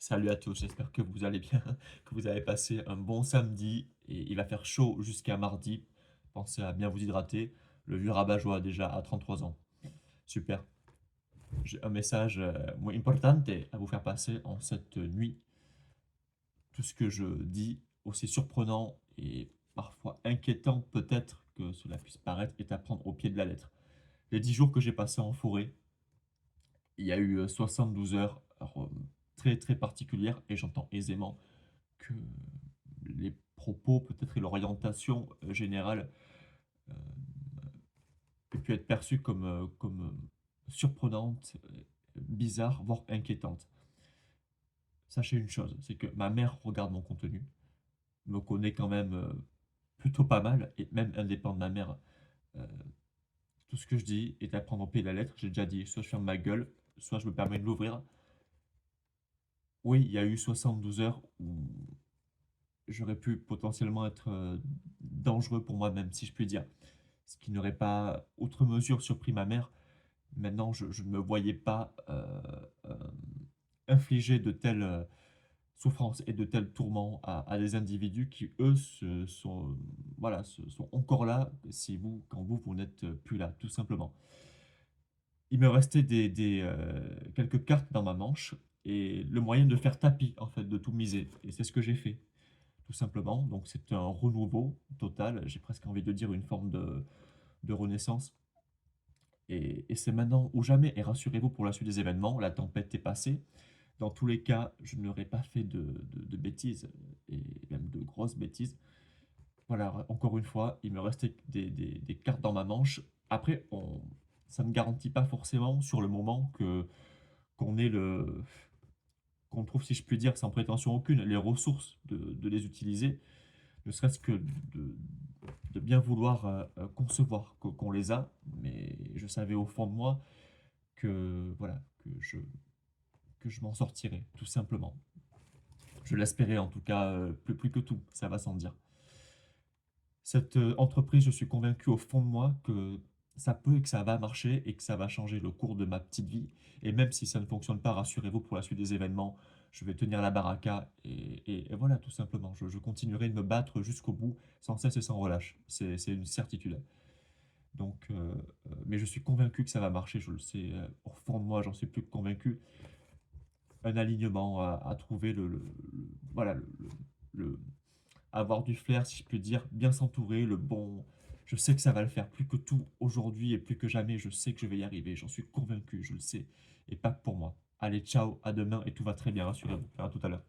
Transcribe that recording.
Salut à tous, j'espère que vous allez bien, que vous avez passé un bon samedi et il va faire chaud jusqu'à mardi. Pensez à bien vous hydrater. Le vieux rabat-joie déjà à 33 ans. Super. J'ai un message muy importante à vous faire passer en cette nuit. Tout ce que je dis, aussi surprenant et parfois inquiétant peut-être que cela puisse paraître, est à prendre au pied de la lettre. Les 10 jours que j'ai passés en forêt, il y a eu 72 heures très très particulières et j'entends aisément que les propos, peut-être et l'orientation générale euh, peut pu être perçue comme surprenante, bizarre, voire inquiétante. Sachez une chose, c'est que ma mère regarde mon contenu, me connaît quand même plutôt pas mal, et même indépendant de ma mère, euh, tout ce que je dis est à prendre au pied de la lettre. J'ai déjà dit, soit je ferme ma gueule, soit je me permets de l'ouvrir. Oui, il y a eu 72 heures où j'aurais pu potentiellement être dangereux pour moi-même, si je puis dire. Ce qui n'aurait pas, outre mesure, surpris ma mère. Maintenant, je ne me voyais pas euh, infliger de telles souffrances et de tels tourments à des individus qui, eux, voilà, sont encore là si vous, quand vous n'êtes plus là, tout simplement. Il me restait quelques cartes dans ma manche et le moyen de faire tapis, en fait, de tout miser. Et c'est ce que j'ai fait, tout simplement. Donc c'est un renouveau total, j'ai presque envie de dire une forme de renaissance. Et c'est maintenant ou jamais. Et rassurez-vous, pour la suite des événements, la tempête est passée. Dans tous les cas, je n'aurais pas fait de bêtises, et même de grosses bêtises. Voilà, encore une fois, il me restait des cartes dans ma manche. Après, ça ne garantit pas forcément sur le moment qu'on ait qu'on trouve, si je puis dire, sans prétention aucune, les ressources de les utiliser, ne serait-ce que de bien vouloir concevoir qu'on les a. Mais je savais au fond de moi que voilà que je m'en sortirais tout simplement. Je l'espérais en tout cas plus que tout, ça va sans dire. Cette entreprise, je suis convaincu au fond de moi que ça peut et que ça va marcher et que ça va changer le cours de ma petite vie. Et même si ça ne fonctionne pas, rassurez-vous, pour la suite des événements, je vais tenir la baraka et voilà, tout simplement. Je continuerai de me battre jusqu'au bout, sans cesse et sans relâche. C'est une certitude. Donc, mais je suis convaincu que ça va marcher, je le sais au fond de moi, j'en suis plus que convaincu. Un alignement à trouver, voilà, le- avoir du flair, si je peux dire, bien s'entourer, le bon. Je sais que ça va le faire plus que tout aujourd'hui et plus que jamais. Je sais que je vais y arriver. J'en suis convaincu, je le sais. Et pas que pour moi. Allez, ciao, à demain et tout va très bien, rassurez-vous. À tout à l'heure.